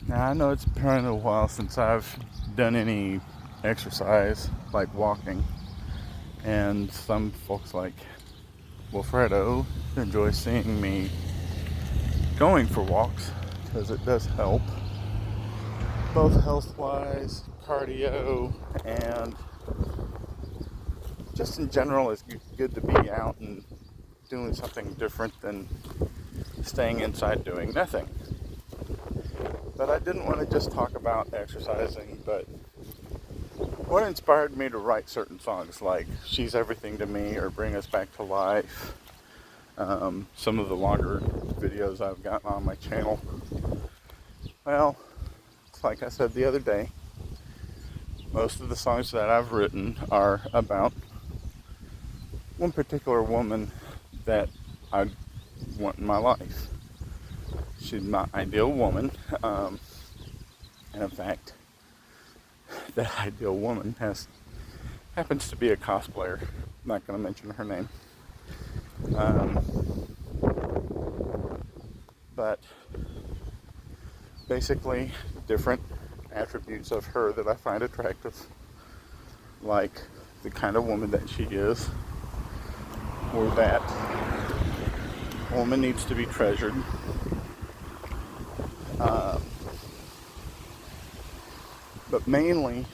Now, I know it's been a while since I've done any exercise like walking, and some folks like Wilfredo enjoy seeing me going for walks because it does help, both health wise, cardio, and just in general. It's good to be out and doing something different than staying inside doing nothing. But I didn't want to just talk about exercising, but what inspired me to write certain songs like She's Everything to Me or Bring Us Back to Life, some of the longer videos I've gotten on my channel. Well, it's like I said the other day, most of the songs that I've written are about one particular woman that I want in my life. She's my ideal woman, and in fact, that ideal woman happens to be a cosplayer. I'm not going to mention her name. But basically, different attributes of her that I find attractive, like the kind of woman that she is, or that woman needs to be treasured. But mainly,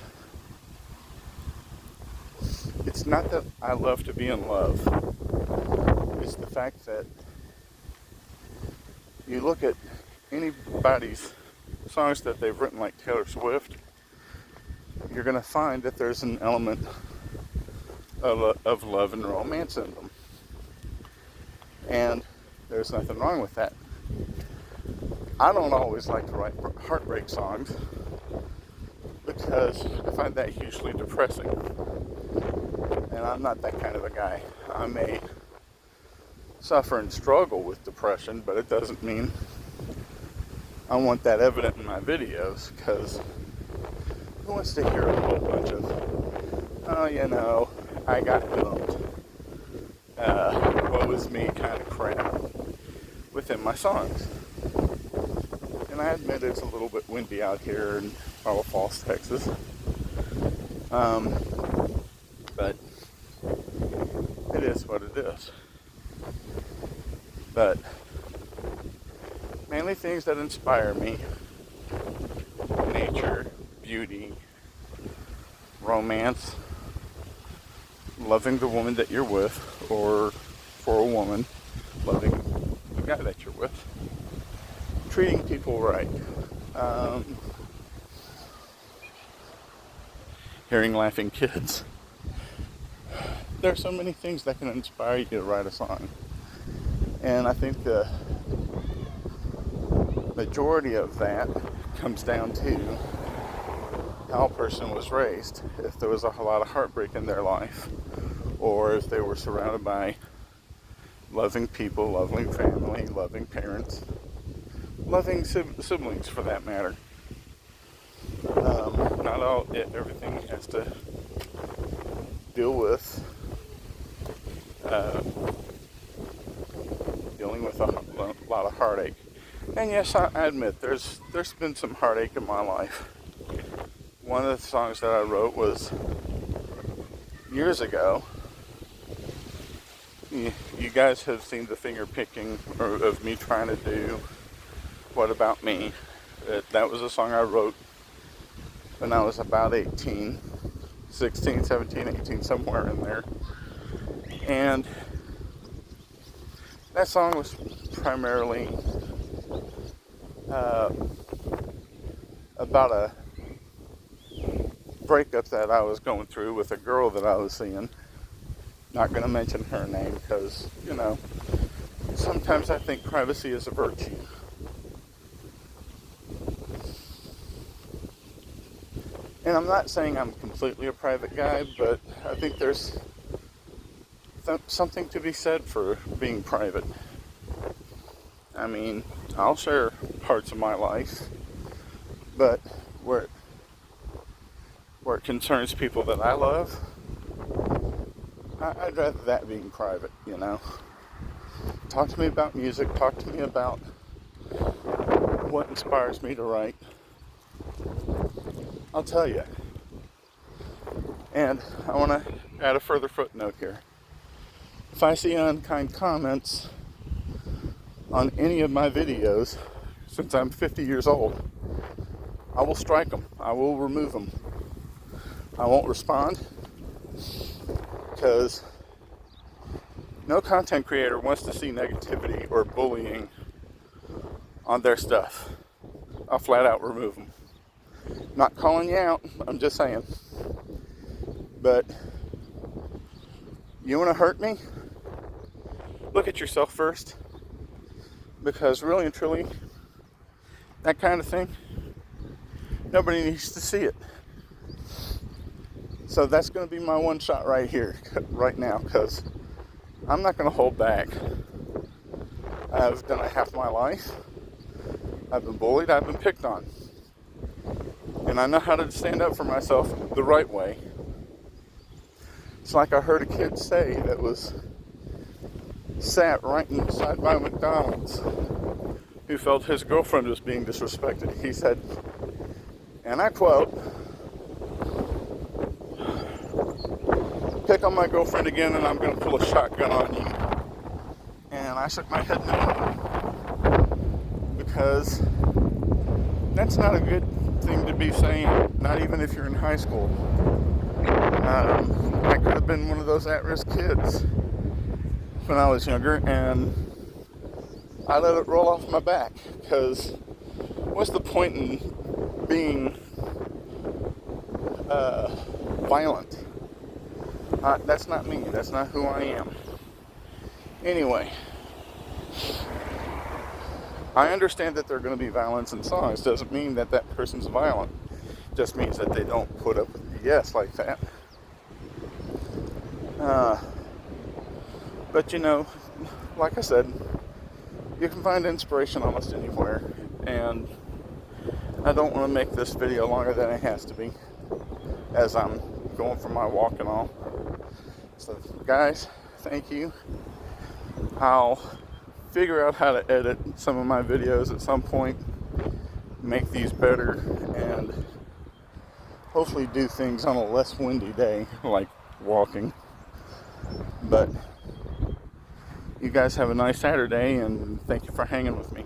it's not that I love to be in love. It's the fact that you look at anybody's songs that they've written, like Taylor Swift, you're going to find that there's an element of love and romance in them. And there's nothing wrong with that. I don't always like to write heartbreak songs because I find that hugely depressing. And I'm not that kind of a guy. I may suffer and struggle with depression, but it doesn't mean I want that evident in my videos, because who wants to hear a whole bunch of, oh, I got dumped, woe is me kind of crap within my songs. And I admit it's a little bit windy out here in Hollow Falls, Texas. But it is what it is. But mainly things that inspire me: nature, beauty, romance, loving the woman that you're with, or for a woman, loving the guy that you're with, treating people right, hearing laughing kids. There are so many things that can inspire you to write a song. And I think the majority of that comes down to how a person was raised. If there was a lot of heartbreak in their life, or if they were surrounded by loving people, loving family, loving parents, loving siblings for that matter. Everything has to deal with dealing with a lot of heartache. And yes, I admit there's been some heartache in my life. One of the songs that I wrote was years ago. You guys have seen the finger picking of me trying to do What About Me. That was a song I wrote when I was about 18, 16, 17, 18, somewhere in there. And that song was primarily about a breakup that I was going through with a girl that I was seeing. Not going to mention her name because, sometimes I think privacy is a virtue. And I'm not saying I'm completely a private guy, but I think there's something to be said for being private. I mean, I'll share parts of my life, but where it concerns people that I love, I'd rather that being private, Talk to me about music, talk to me about what inspires me to write, I'll tell you. And I want to add a further footnote here. If I see unkind comments on any of my videos, since I'm 50 years old, I will strike them. I will remove them. I won't respond because no content creator wants to see negativity or bullying on their stuff. I'll flat out remove them. Not calling you out, I'm just saying. But you want to hurt me? Look at yourself first. Because really and truly, that kind of thing, nobody needs to see it. So that's going to be my one shot right here, right now, because I'm not going to hold back. I've done it half my life. I've been bullied. I've been picked on. And I know how to stand up for myself the right way. It's like I heard a kid say that was sat right inside my McDonald's who felt his girlfriend was being disrespected. He said, and I quote, "Pick on my girlfriend again and I'm going to pull a shotgun on you." And I shook my head no, because that's not a good thing to be saying, not even if you're in high school. I could have been one of those at-risk kids when I was younger, and I let it roll off my back, because what's the point in being violent? That's not me. That's not who I am. Anyway, I understand that there are going to be violence in songs. Doesn't mean that that person's violent. Just means that they don't put up with BS like that. But you know, like I said, you can find inspiration almost anywhere, and I don't want to make this video longer than it has to be, as I'm going for my walk and all. So guys, thank you. I'll figure out how to edit some of my videos at some point, make these better, and hopefully do things on a less windy day, like walking. But you guys have a nice Saturday, and thank you for hanging with me.